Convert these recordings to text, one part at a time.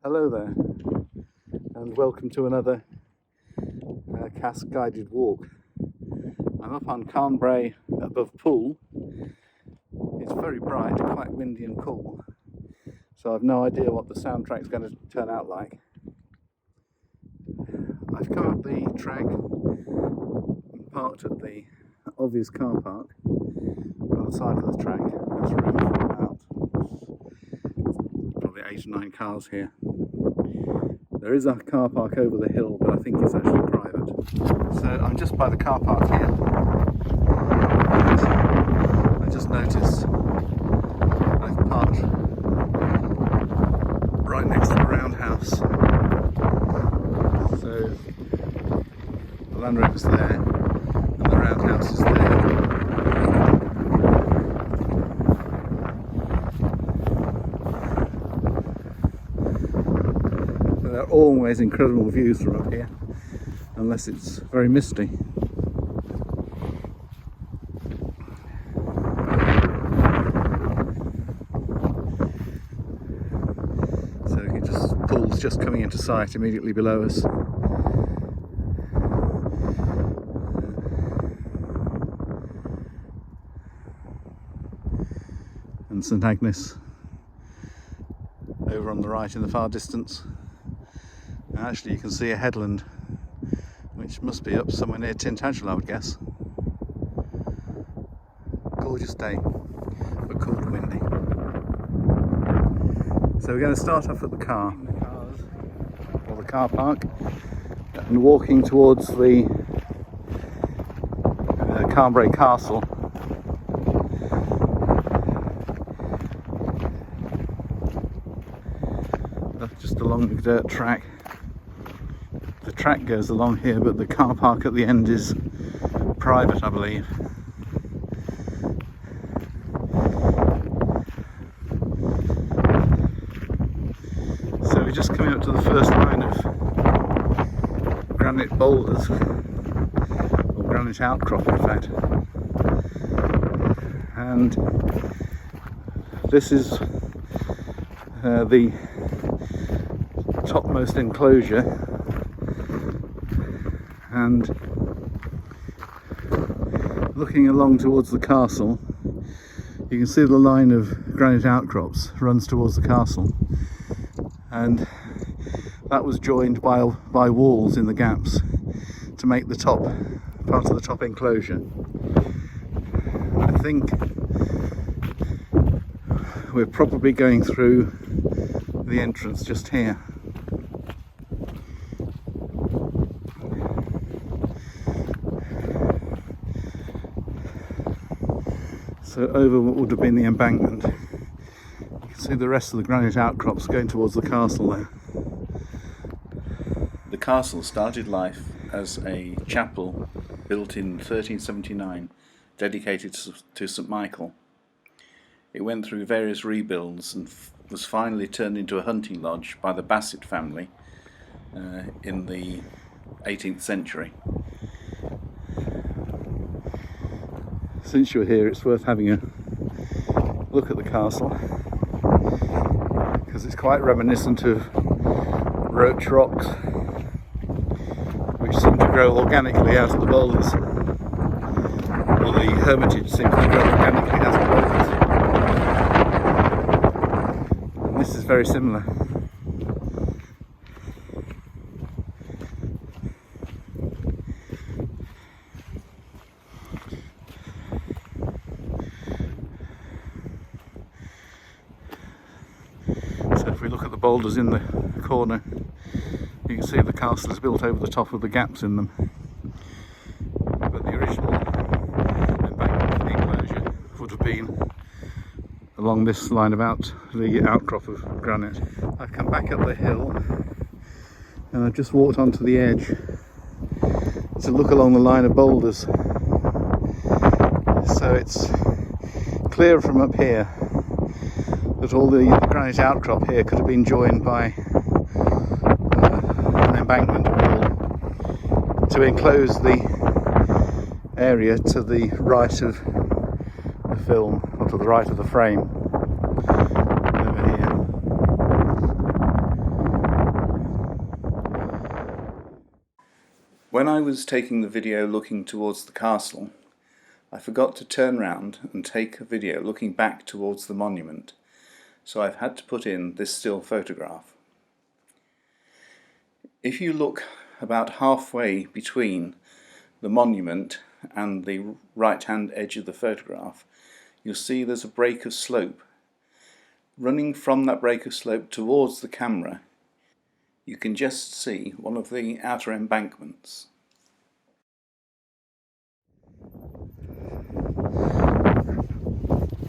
Hello there, and welcome to another cask guided walk. I'm up on Carn Brea above Poole. It's very bright, quite windy and cool, so I've no idea what the soundtrack's going to turn out like. I've come up the track and parked at the obvious car park on the side of the track. There's room for about probably 8 or 9 cars here. There is a car park over the hill, but I think it's actually private. So I'm just by the car park here. And I just noticed I've parked right next to the roundhouse. So the Land Rover's there, and the roundhouse is there. There are always incredible views from up here, unless it's very misty. So it just Poole's just coming into sight immediately below us. And St Agnes over on the right in the far distance. And actually you can see a headland which must be up somewhere near Tintagel, I would guess. Gorgeous day, but cool and windy. So we're going to start off at the car park and walking towards the Carn Brea Castle. Just along the dirt track. The track goes along here, but the car park at the end is private, I believe. So we're just coming up to the first line of granite boulders, or granite outcrop in fact. And this is the topmost enclosure, and looking along towards the castle you can see the line of granite outcrops runs towards the castle, and that was joined by walls in the gaps to make the top part of the top enclosure. I think we're probably going through the entrance just here. So over what would have been the embankment, you can see the rest of the granite outcrops going towards the castle there. The castle started life as a chapel built in 1379, dedicated to St Michael. It went through various rebuilds and was finally turned into a hunting lodge by the Bassett family in the 18th century. Since you're here, it's worth having a look at the castle, because it's quite reminiscent of roach rocks, which seem to grow organically out of the boulders. Well, the hermitage seems to grow organically out of the boulders. And this is very similar. So if we look at the boulders in the corner, you can see the castle is built over the top of the gaps in them. But the original embankment of the enclosure would have been along this line about the outcrop of granite. I've come back up the hill and I've just walked onto the edge to look along the line of boulders. So it's clear from up here that all the granite outcrop here could have been joined by an embankment wall to enclose the area to the right of the film, or to the right of the frame over When I was taking the video looking towards the castle, I forgot to turn round and take a video looking back towards the monument, so I've had to put in this still photograph. If you look about halfway between the monument and the right hand edge of the photograph, you'll see there's a break of slope. Running from that break of slope towards the camera, you can just see one of the outer embankments.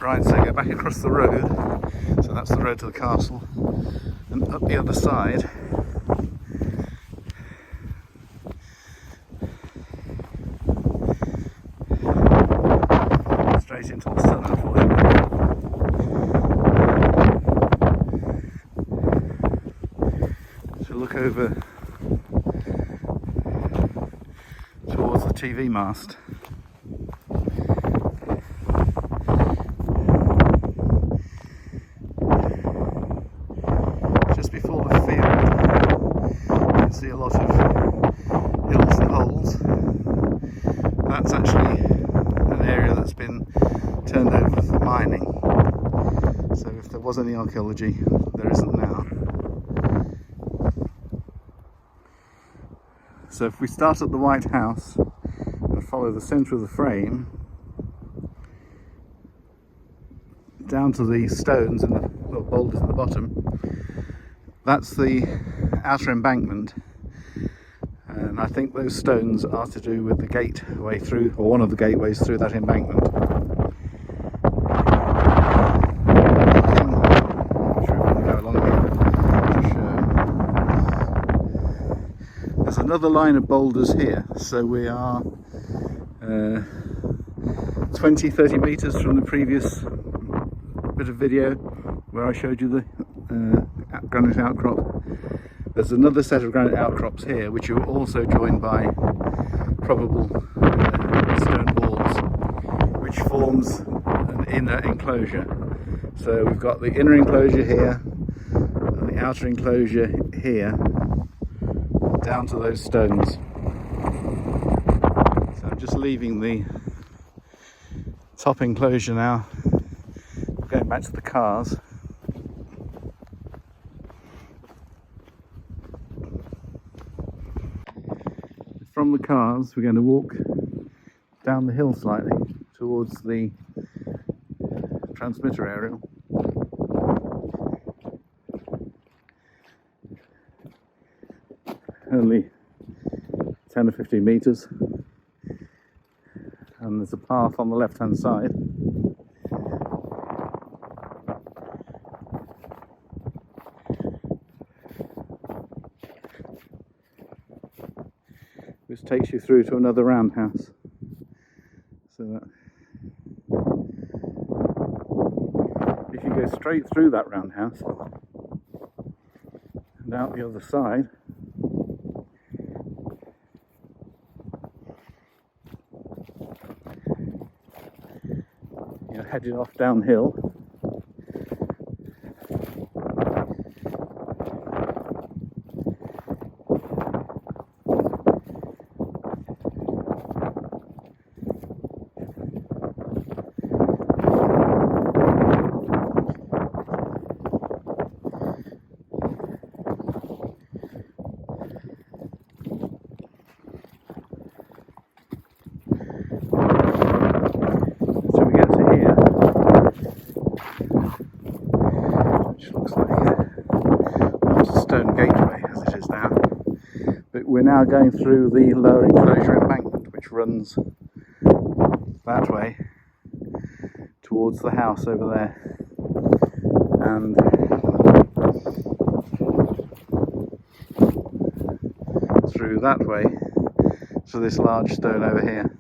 Right, so go back across the road, so that's the road to the castle, and up the other side straight into the sun, unfortunately. So look over towards the TV mast. Just before the field, you can see a lot of hills and holes. That's actually an area that's been turned over for mining. So if there was any archaeology, there isn't now. So if we start at the White House and follow the centre of the frame down to the stones and the little boulders at the bottom, that's the outer embankment, and I think those stones are to do with the gateway through, or one of the gateways through that embankment. There's another line of boulders here, so we are 20-30 metres from the previous bit of video where I showed you the granite outcrop. There's another set of granite outcrops here which are also joined by probable stone walls, which forms an inner enclosure. So we've got the inner enclosure here and the outer enclosure here, down to those stones. So I'm just leaving the top enclosure now, going back to the cars. From the cars we're going to walk down the hill slightly towards the transmitter aerial. Only 10 or 15 metres, and there's a path on the left hand side. This takes you through to another roundhouse, so that if you go straight through that roundhouse and out the other side, you're heading off downhill. We're now going through the lower enclosure embankment, which runs that way towards the house over there, and through that way to this large stone over here.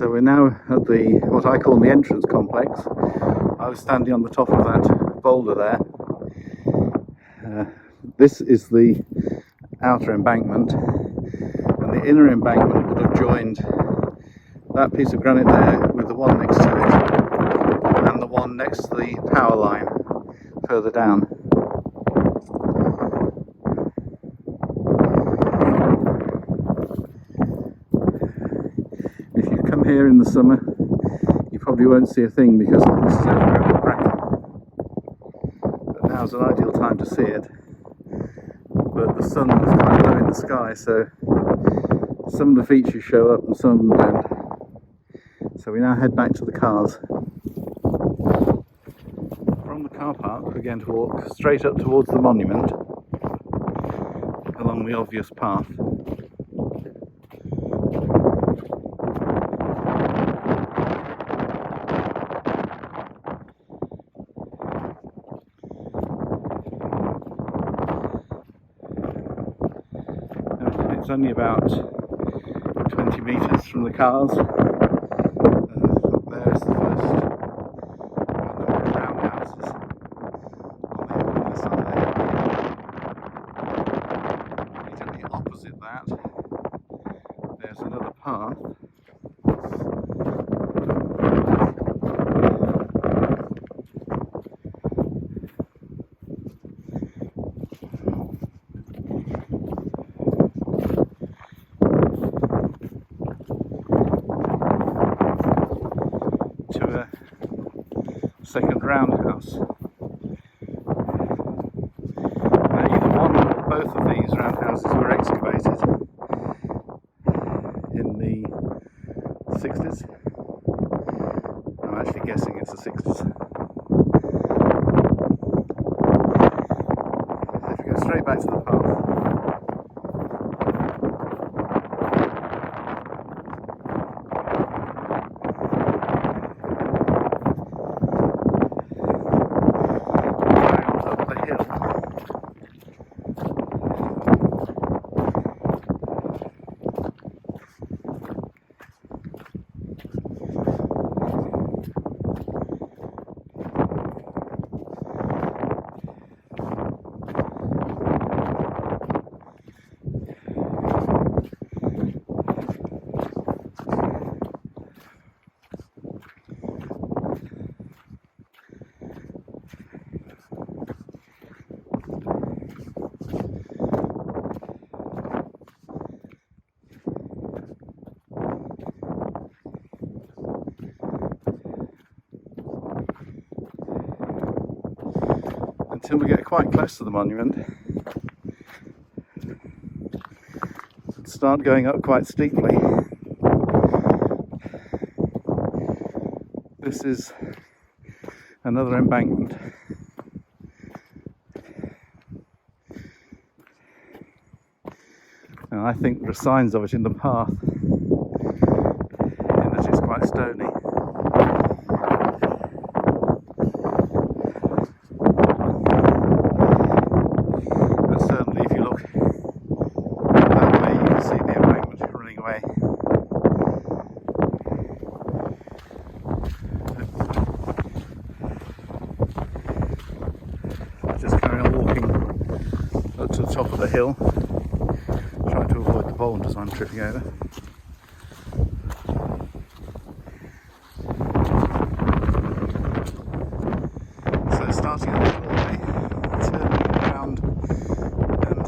So we're now at the what I call the entrance complex. I was standing on the top of that boulder there. This is the outer embankment, and the inner embankment would have joined that piece of granite there with the one next to it and the one next to the power line further down. If you come here in the summer, you probably won't see a thing because this is overgrown with bracken. But now's an ideal time to see it. But the sun is quite low in the sky, so some of the features show up and some of them don't. So we now head back to the cars. From the car park we're going to walk straight up towards the monument along the obvious path. It's only about 20 metres from the cars. There's the first number of roundhouses on the other side. Immediately opposite that, there's another path. Second roundhouse. Now either one or both of these roundhouses were excavated in the 60s. I'm actually guessing it's the 60s. If we go straight back to the path. Until we get quite close to the monument, and start going up quite steeply. This is another embankment. And I think there are signs of it in the path, in that it's quite stony. Just carry on walking up to the top of the hill, trying to avoid the boulders I'm tripping over. So starting at the doorway, turning around and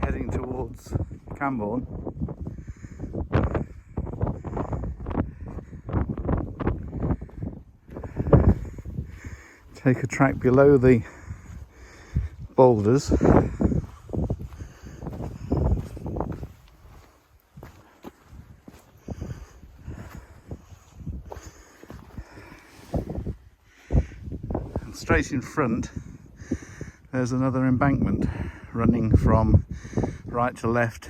heading towards Cornwall. Take a track below the boulders and straight in front there's another embankment running from right to left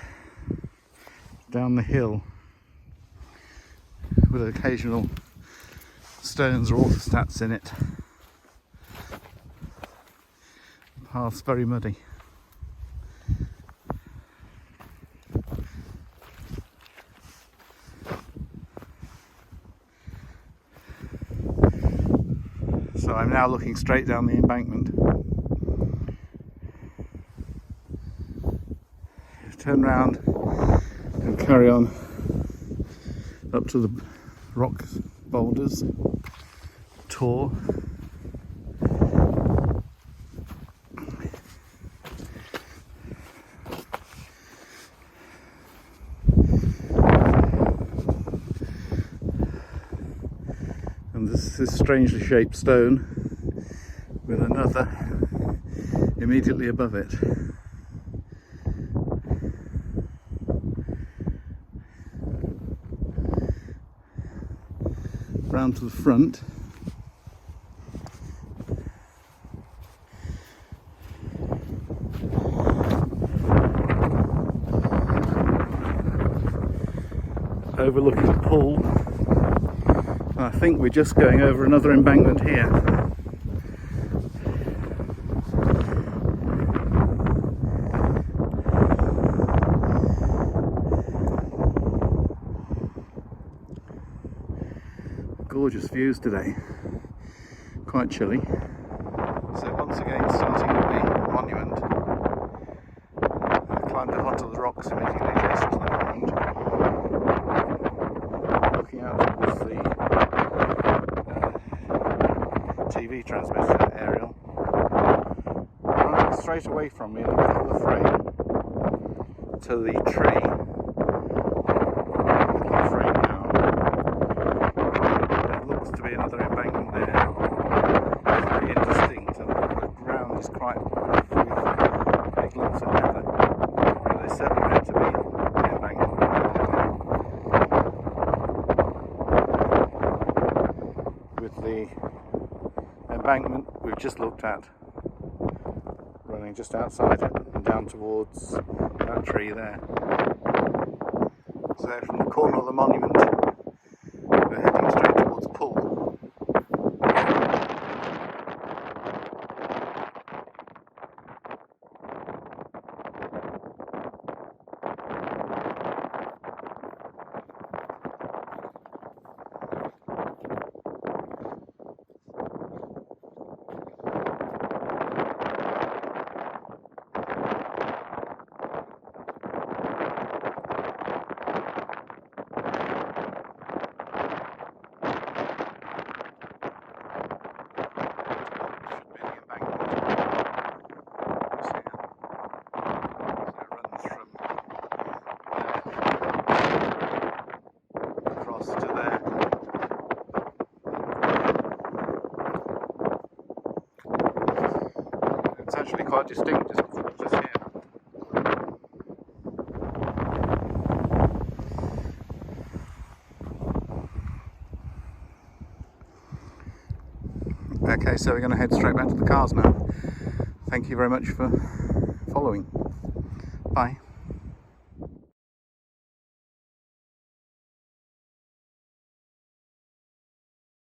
down the hill with occasional stones or orthostats in it. The path's very muddy. now looking straight down the embankment. Turn round and carry on up to the rock boulders tour. And this is strangely shaped stone with another immediately above it. Round to the front. Overlooking the pool. And I think we're just going over another embankment here. Gorgeous views today, quite chilly. So once again starting at the monument, I climbed up onto the rocks immediately adjacent to the monument, looking out towards the TV transmitter aerial. Running straight away from me in the middle of the frame to the tree. To be another embankment there. It's very indistinct, and the ground is quite rough with big lumps of heather. But they certainly meant to be an embankment. With the embankment we've just looked at running just outside it and down towards that tree there. So from the corner of the monument we're heading straight towards the pool. It's actually quite distinct just here. Okay, so we're going to head straight back to the cars now. Thank you very much for following. Bye.